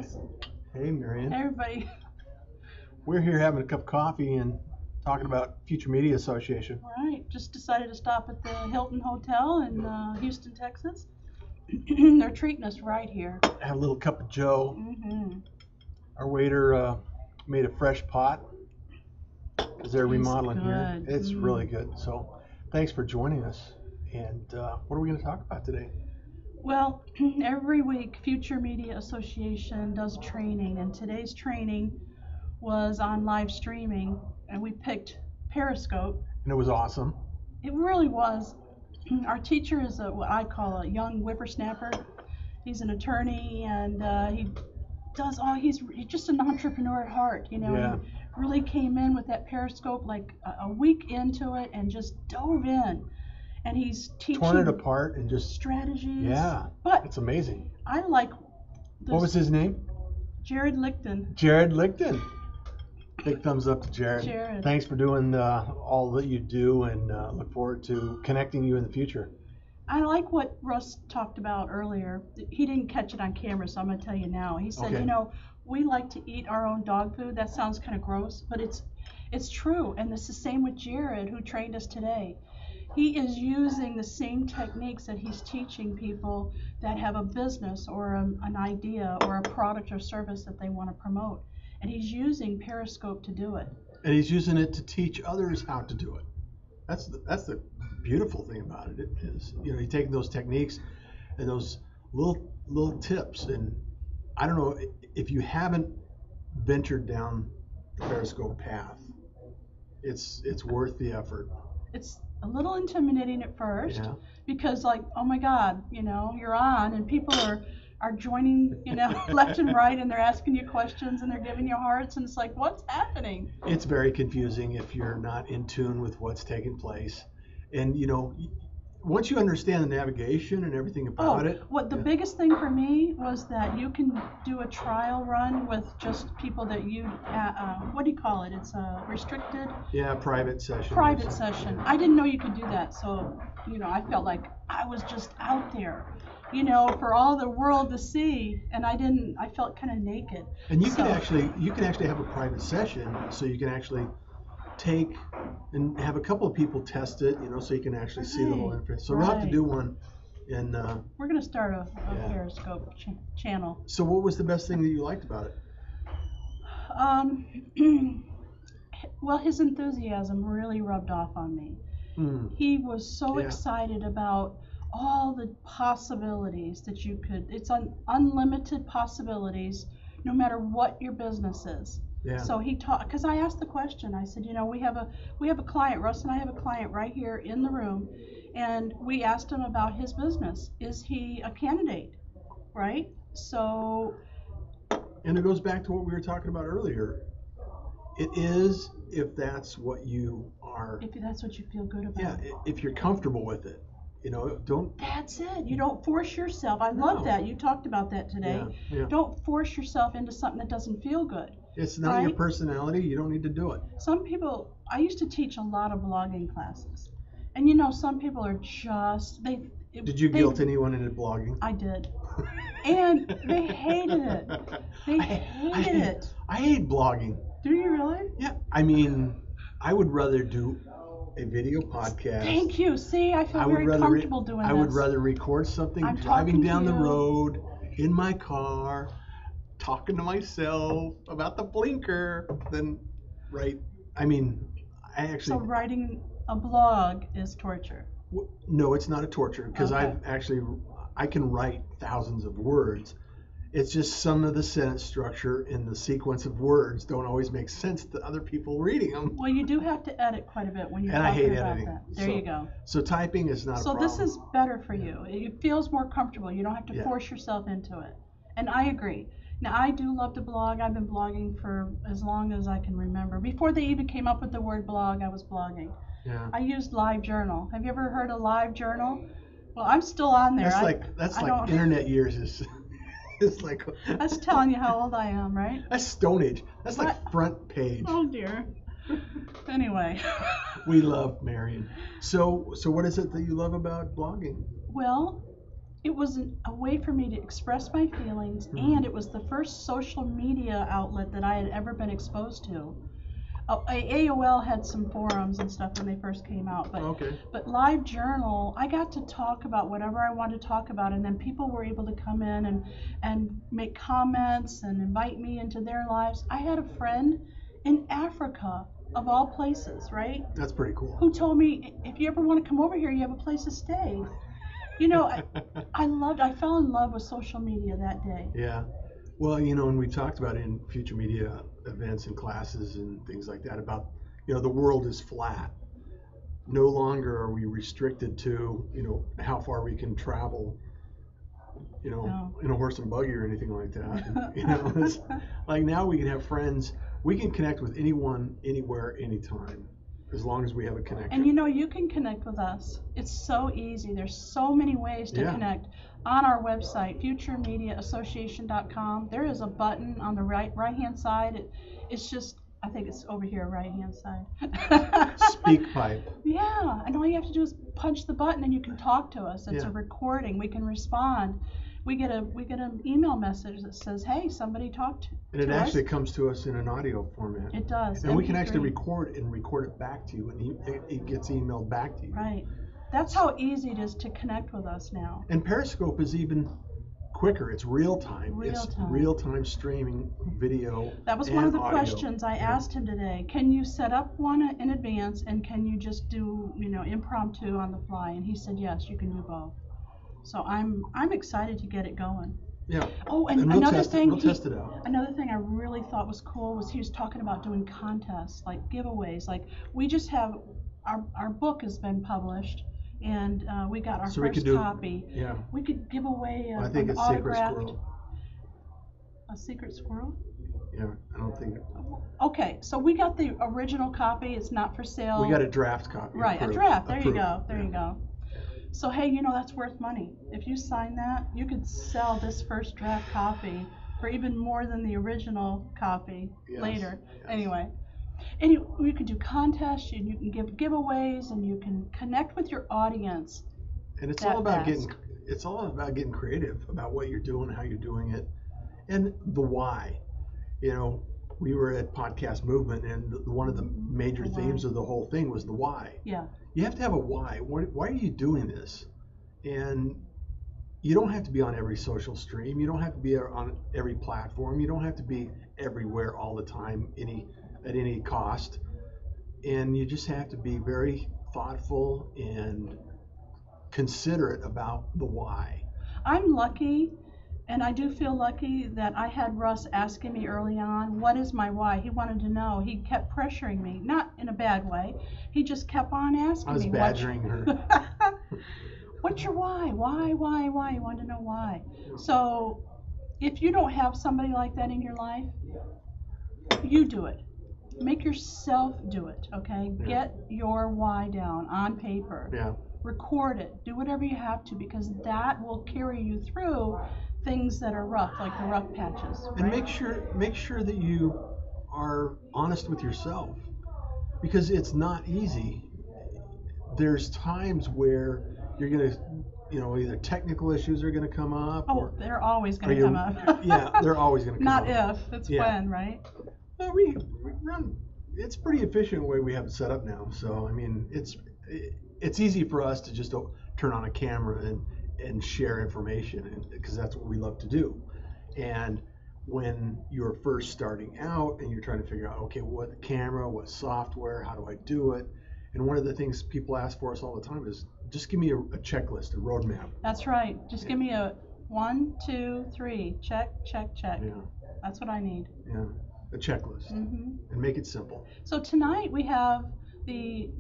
Chris. Hey, Marion. Hey, everybody. We're here having a cup of coffee and talking about Future Media Association. All right, just decided to stop at the Hilton Hotel in Houston, Texas. They're treating us right here. Have a little cup of Joe. Mm-hmm. Our waiter made a fresh pot because they're remodeling here. It's really good. So thanks for joining us. And what are we going to talk about today? Well, every week Future Media Association does training, and today's training was on live streaming, and we picked Periscope. And it was awesome. It really was. Our teacher is what I call a young whippersnapper. He's an attorney, and he does all. He's just an entrepreneur at heart, you know. Yeah. He really came in with that Periscope like a week into it and just dove in. And he's teaching torn it apart and just strategies. Yeah, but it's amazing. I like this. What was his name? Jared Lichten. Jared Lichten. Big thumbs up to Jared. Jared. Thanks for doing all that you do, and look forward to connecting you in the future. I like what Russ talked about earlier. He didn't catch it on camera, so I'm going to tell you now. He said, you know, we like to eat our own dog food. That sounds kind of gross, but it's true. And it's the same with Jared, who trained us today. He is using the same techniques that he's teaching people that have a business or an idea or a product or service that they want to promote. And he's using Periscope to do it. And he's using it to teach others how to do it. That's the beautiful thing about it. It is, you know, he's taking those techniques and those little tips. And I don't know if you haven't ventured down the Periscope path, it's worth the effort. It's a little intimidating at first because, like, oh my God, you know, you're on and people are joining, you know, left and right, and they're asking you questions and they're giving you hearts, and it's like, what's happening? It's very confusing if you're not in tune with what's taking place. And, you know, once you understand the navigation and everything about it. What the biggest thing for me was that you can do a trial run with just people that you, what do you call it? It's a restricted. Yeah, private session. Private session. I didn't know you could do that, so, you know, I felt like I was just out there, you know, for all the world to see, and I felt kind of naked. And you can actually have a private session, so you can actually take and have a couple of people test it, you know, so you can actually see the whole interface. So we'll have to do one. And we're going to start a Periscope channel. So what was the best thing that you liked about it? Well, his enthusiasm really rubbed off on me. He was so excited about all the possibilities that you could. It's unlimited possibilities, no matter what your business is. Yeah. So he taught, because I asked the question. I said, you know, we have a client. Russ and I have a client right here in the room, and we asked him about his business. Is he a candidate? Right. So. And it goes back to what we were talking about earlier. It is if that's what you are. If that's what you feel good about. Yeah. If you're comfortable with it. You know, don't. That's it. You don't force yourself. I love that. You talked about that today. Yeah. Don't force yourself into something that doesn't feel good. It's not your personality. You don't need to do it. Some people, I used to teach a lot of blogging classes. And you know, some people are just, Did you guilt anyone into blogging? I did. And they hated it. They hated it. I hate blogging. Do you really? Yeah. I mean, I would rather do a video podcast. Thank you. See, I feel very comfortable doing this. I would rather record something driving down the road in my car, talking to myself about the blinker than write. I mean, I actually. So writing a blog is torture. No, it's not a torture because I can write thousands of words. It's just some of the sentence structure and the sequence of words don't always make sense to other people reading them. Well, you do have to edit quite a bit when you're talking about that. And I hate editing. There you go. So typing is not a problem. So this is better for you. It feels more comfortable. You don't have to force yourself into it. And I agree. Now, I do love to blog. I've been blogging for as long as I can remember. Before they even came up with the word blog, I was blogging. Yeah. I used LiveJournal. Have you ever heard of LiveJournal? Well, I'm still on there. That's like internet years is. It's like that's telling you how old I am, right? That's Stone Age. That's like front page. Oh dear. Anyway. We love Marion. So what is it that you love about blogging? Well, it was a way for me to express my feelings, and it was the first social media outlet that I had ever been exposed to. AOL had some forums and stuff when they first came out, but LiveJournal, I got to talk about whatever I wanted to talk about, and then people were able to come in and make comments and invite me into their lives. I had a friend in Africa, of all places, right? That's pretty cool. Who told me, if you ever want to come over here, you have a place to stay. You know, I fell in love with social media that day. Yeah. Well, you know, and we talked about it in future media events and classes and things like that about, you know, the world is flat. No longer are we restricted to, you know, how far we can travel, you know, in a horse and buggy or anything like that. You know, it's like now we can have friends. We can connect with anyone, anywhere, anytime, as long as we have a connection. And you know, you can connect with us. It's so easy. There's so many ways to connect. On our website, futuremediaassociation.com, there is a button on the right-hand side. It's just, I think it's over here, right-hand side. Speak pipe. Yeah, and all you have to do is punch the button and you can talk to us. It's a recording. We can respond. We get an email message that says, "Hey, somebody talked to us." And it actually comes to us in an audio format. It does. And we can actually record it back to you, and it gets emailed back to you. Right. That's how easy it is to connect with us now. And Periscope is even quicker. It's real time. It's real time streaming video. That was one of the questions I asked him today. Can you set up one in advance, and can you just do, you know, impromptu on the fly? And he said, yes, you can do both. So I'm excited to get it going. Yeah. Oh, and another thing, we'll test it out. Another thing I really thought was cool was he was talking about doing contests, like giveaways. Like we just have our book has been published, and we got our first copy. Yeah. We could give away I think an it's autographed. Secret Squirrel. A secret squirrel? Yeah, I don't think. Okay, so we got the original copy. It's not for sale. We got a draft copy. Right, approved. A draft. There Approved. you go. There you go. So hey, you know, that's worth money. If you sign that, you could sell this first draft copy for even more than the original copy later. Yes. Anyway, and you can do contests, and you can give giveaways, and you can connect with your audience. And it's all about getting creative about what you're doing, how you're doing it, and the why. You know, we were at Podcast Movement, and one of the major themes of the whole thing was the why. Yeah. You have to have a why. Why are you doing this? And you don't have to be on every social stream. You don't have to be on every platform. You don't have to be everywhere all the time, at any cost. And you just have to be very thoughtful and considerate about the why. I'm lucky, and I do feel lucky that I had Russ asking me early on, what is my why? He wanted to know. He kept pressuring me, not in a bad way. He just kept on asking me. I was badgering her. What's your why? Why? He wanted to know why. So if you don't have somebody like that in your life, you do it. Make yourself do it, okay? Yeah. Get your why down on paper. Yeah. Record it. Do whatever you have to, because that will carry you through things that are rough, like the rough patches. Right? And make sure that you are honest with yourself, because it's not easy. There's times where you're gonna, you know, either technical issues are gonna come up. Oh, they're always gonna come up. Yeah, they're always gonna come not up. Not if, it's when, right? Well, we run. It's pretty efficient the way we have it set up now. So I mean, it's easy for us to just turn on a camera and share information, because that's what we love to do. And when you're first starting out and you're trying to figure out, okay, what camera, what software, how do I do it? And one of the things people ask for us all the time is, just give me a checklist, a roadmap. That's right. Just give me a 1, 2, 3, check. Yeah. That's what I need. Yeah, a checklist. And make it simple. So tonight we have the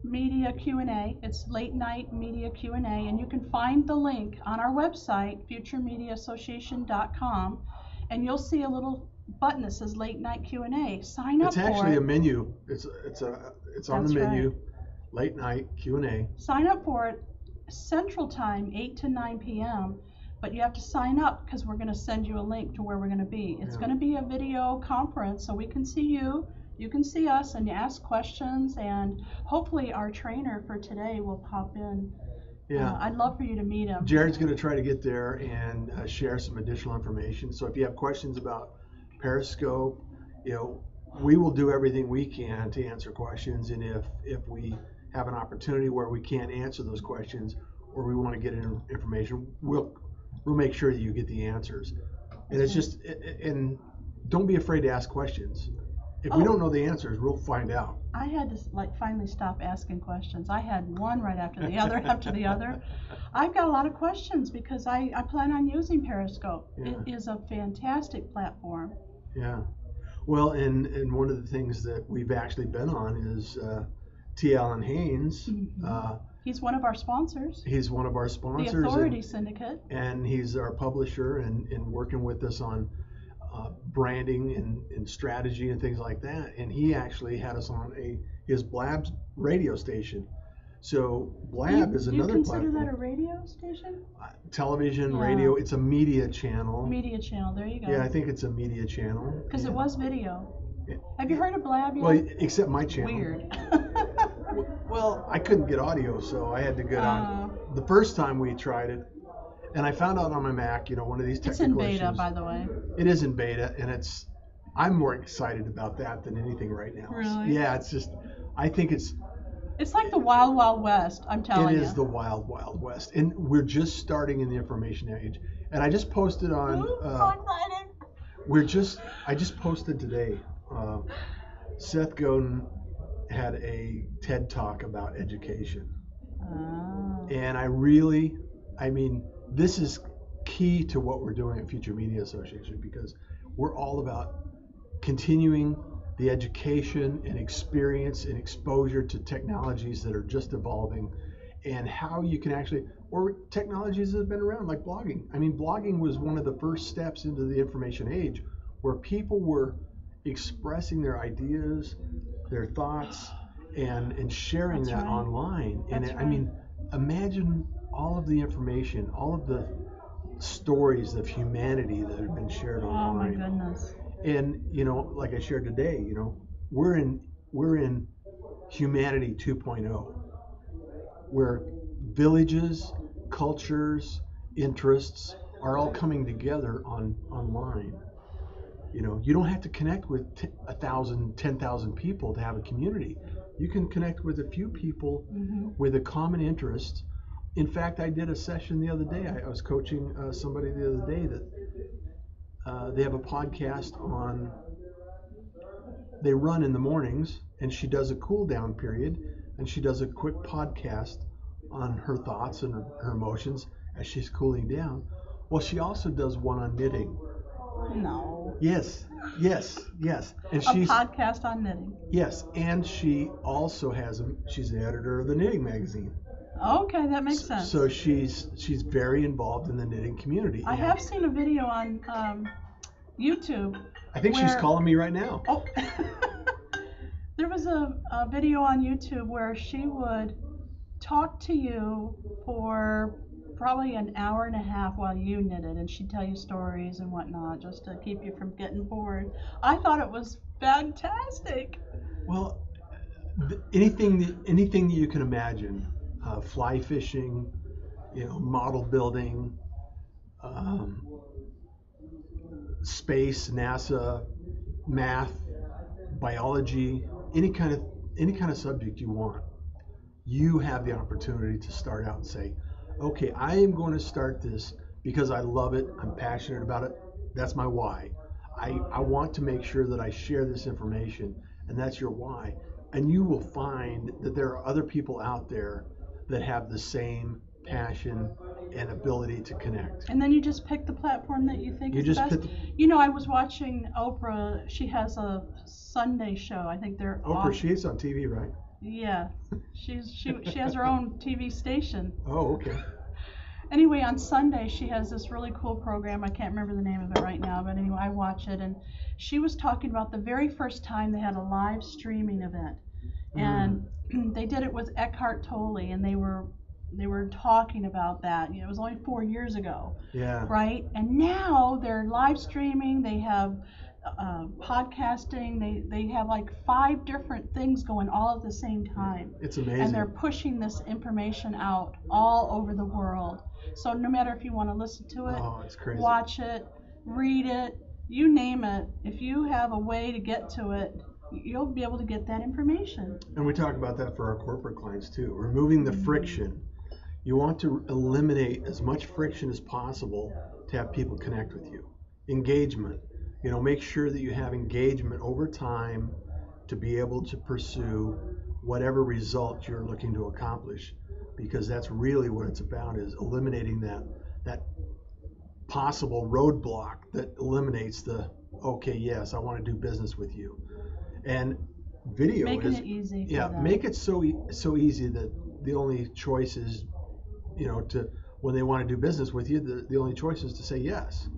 media Q&A. It's late night media Q&A, and you can find the link on our website, futuremediaassociation.com, and you'll see a little button that says late night Q&A. Sign up for it. It's actually a menu. It's on the menu. Right. Late night Q&A. Sign up for it Central Time, 8 to 9 p.m. But you have to sign up, because we're going to send you a link to where we're going to be. It's going to be a video conference, so we can see you. You can see us and ask questions, and hopefully our trainer for today will pop in Yeah. I'd love for you to meet him. Jared's going to try to get there and share some additional information. So if you have questions about Periscope, we will do everything we can to answer questions. And if we have an opportunity where we can't answer those questions or we want to get information, we'll make sure that you get the answers. And it's just, and don't be afraid to ask questions. If we don't know the answers, we'll find out. I had to finally stop asking questions. I had one right after the other after the other. I've got a lot of questions because I plan on using Periscope. Yeah. It is a fantastic platform. Yeah. Well, and one of the things that we've actually been on is T. Allen Haynes. Mm-hmm. He's one of our sponsors. He's one of our sponsors. The Authority Syndicate. And he's our publisher and working with us on branding and strategy and things like that. And he actually had us on his Blab's radio station. So Blab is another platform. Do you consider that a radio station? Television, radio. It's a media channel. Media channel. There you go. Yeah, I think it's a media channel. Because it was video. Yeah. Have you heard of Blab yet? Well, except my channel. Weird. Well, I couldn't get audio, so I had to get on. The first time we tried it, and I found out on my Mac, one of these technical issues. It's in beta, by the way. It is in beta, and I'm more excited about that than anything right now. Really? Yeah, it's just, I think it's like the Wild Wild West, I'm telling you. It is the Wild Wild West, and we're just starting in the information age. And I just posted on. I just posted today. Seth Godin had a TED Talk about education, and this is key to what we're doing at Future Media Association, because we're all about continuing the education and experience and exposure to technologies that are just evolving, and how you can or technologies that have been around, like blogging. Blogging was one of the first steps into the information age, where people were expressing their ideas, their thoughts, and sharing that online. Imagine all of the information, all of the stories of humanity that have been shared online. Oh my goodness. And like I shared today, we're in humanity 2.0, where villages, cultures, interests are all coming together online. You don't have to connect with 1,000, 10,000 people to have a community. You can connect with a few people with a common interest. In fact, I did a session the other day. I was coaching somebody the other day that they have a podcast on. They run in the mornings, and she does a cool down period, and she does a quick podcast on her thoughts and her emotions as she's cooling down. Well, she also does one on knitting. No. Yes. And she's a podcast on knitting. Yes, and she also she's the editor of the knitting magazine. Okay, that makes sense. So she's very involved in the knitting community. I have seen a video on YouTube. I think she's calling me right now. Oh. There was a video on YouTube where she would talk to you for probably an hour and a half while you knitted, and she'd tell you stories and whatnot just to keep you from getting bored. I thought it was fantastic. Well, anything that you can imagine, fly fishing, model building, space, NASA, math, biology, any kind of subject you want, you have the opportunity to start out and say, okay, I am going to start this because I love it, I'm passionate about it, that's my why. I want to make sure that I share this information, and that's your why. And you will find that there are other people out there that have the same passion and ability to connect. And then you just pick the platform that you think is best. I was watching Oprah. She has a Sunday show. I think they're Oprah, she's on TV, right? Yeah, she has her own TV station. Oh, okay. Anyway, on Sunday she has this really cool program. I can't remember the name of it right now, but anyway, I watch it, and she was talking about the very first time they had a live streaming event, and they did it with Eckhart Tolle, and they were talking about that. It was only 4 years ago. Yeah. Right? And now they're live streaming. They have podcasting. They have like 5 different things going all at the same time. It's amazing. And they're pushing this information out all over the world. So no matter if you want to listen to it, it's crazy. Watch it, read it, you name it, if you have a way to get to it, you'll be able to get that information. And we talk about that for our corporate clients too. Removing the friction. You want to eliminate as much friction as possible to have people connect with you. Engagement. Make sure that you have engagement over time to be able to pursue whatever result you're looking to accomplish, because that's really what it's about, is eliminating that possible roadblock that eliminates the, okay, yes, I want to do business with you. And video making it easy for them. Make it so easy that the only choice is, to when they want to do business with you, the only choice is to say yes,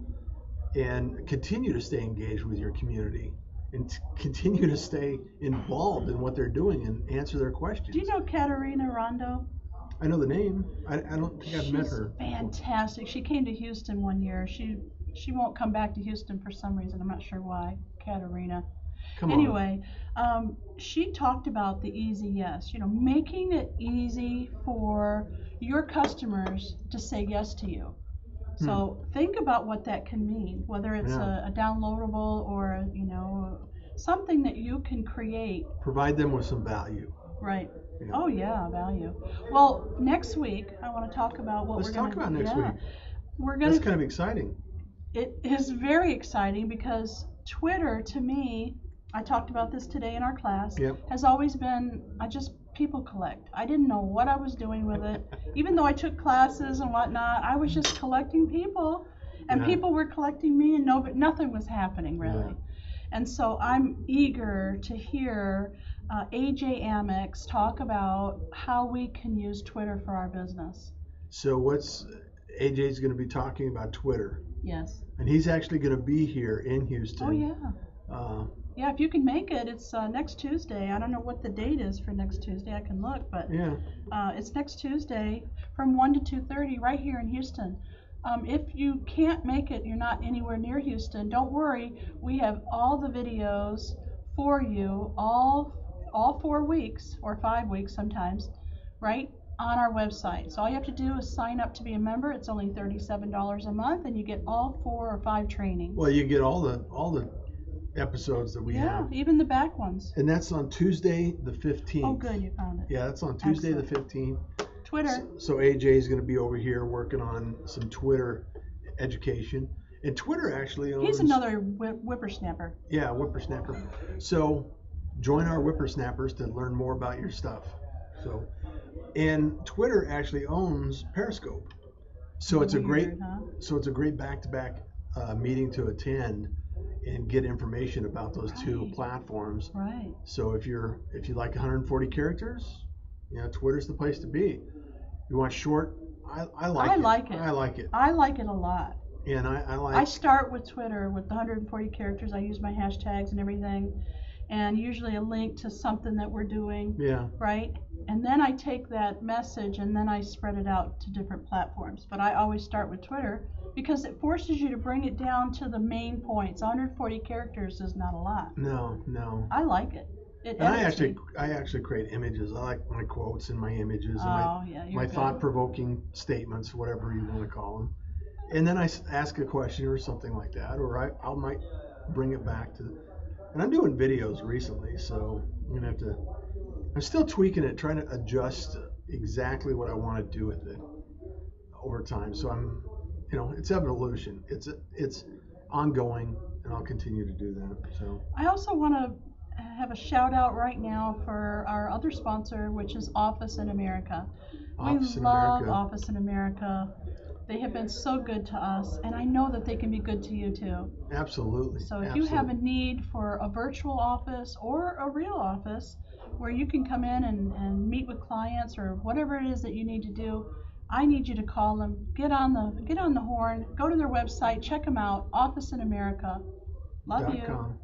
and continue to stay engaged with your community and continue to stay involved in what they're doing and answer their questions. Do you know Katarina Rondo? I know the name. I don't think I've met her. She's fantastic. She came to Houston one year. She won't come back to Houston for some reason. I'm not sure why. Katarina. Anyway, she talked about the easy yes. Making it easy for your customers to say yes to you. So think about what that can mean, whether it's a downloadable or something that you can create. Provide them with some value. Right. Yeah. Oh yeah, value. Well, next week I want to talk about what we're going to talk about next week. That's kind of exciting. It is very exciting because Twitter, to me, I talked about this today in our class, has always been, people collect. I didn't know what I was doing with it. Even though I took classes and whatnot, I was just collecting people, and people were collecting me, and nothing was happening really. And so I'm eager to hear AJ Amex talk about how we can use Twitter for our business. So AJ's going to be talking about Twitter. Yes. And he's actually going to be here in Houston. Oh yeah. Yeah, if you can make it, it's next Tuesday. I don't know what the date is for next Tuesday. I can look, but it's next Tuesday from 1 to 2:30 right here in Houston. If you can't make it, you're not anywhere near Houston, don't worry. We have all the videos for you, all 4 weeks or 5 weeks sometimes, right, on our website. So all you have to do is sign up to be a member. It's only $37 a month, and you get all 4 or 5 trainings. Well, you get all the episodes that we have. Yeah, even the back ones. And that's on Tuesday the 15th. Oh, good, you found it. Yeah, that's on Tuesday the 15th. Twitter. So AJ is going to be over here working on some Twitter education. And Twitter actually owns... He's another whippersnapper. Yeah, whippersnapper. So join our whippersnappers to learn more about your stuff. And Twitter actually owns Periscope. So it's a great back-to-back meeting to attend and get information about those two platforms. Right. So if you like 140 characters, Twitter's the place to be. You want short? I like it. I like it. I like it a lot. And I start with Twitter with the 140 characters. I use my hashtags and everything, and usually a link to something that we're doing. Yeah. Right. And then I take that message and then I spread it out to different platforms. But I always start with Twitter because it forces you to bring it down to the main points. 140 characters is not a lot. No. I like it. I actually create images. I like my quotes and my images and my thought-provoking statements, whatever you want to call them. And then I ask a question or something like that, or I might bring it back to. And I'm doing videos recently, so I'm gonna have to. I'm still tweaking it, trying to adjust exactly what I want to do with it over time. So I'm, it's evolution. It's ongoing, and I'll continue to do that. So I also want to have a shout out right now for our other sponsor, which is Office in America. We love Office in America. They have been so good to us, and I know that they can be good to you too. Absolutely. So if you have a need for a virtual office or a real office where you can come in and meet with clients or whatever it is that you need to do, I need you to call them, get on the horn, go to their website, check them out, Office in America. Love you. .com.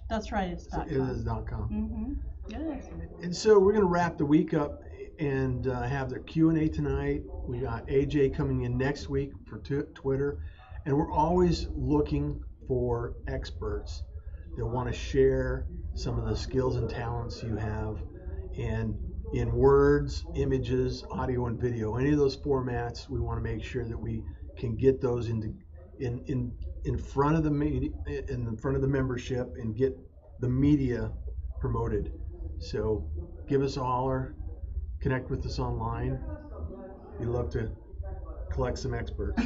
That's right, it's .com. It is .com. Mm-hmm. It is. And so we're going to wrap the week up and have the Q&A tonight. We got AJ coming in next week for Twitter, and we're always looking for experts that want to share some of the skills and talents you have, and in words, images, audio, and video, any of those formats, we want to make sure that we can get those in front of the media, in front of the membership, and get the media promoted. So give us a holler, connect with us online. We love to collect some experts.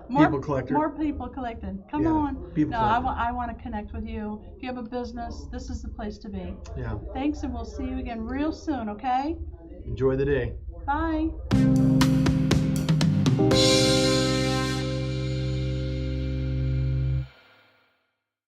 People collector. More people collecting. Come Yeah, on. people No, collector. I want to connect with you. If you have a business, this is the place to be. Yeah. Thanks, and we'll see you again real soon, okay? Enjoy the day. Bye.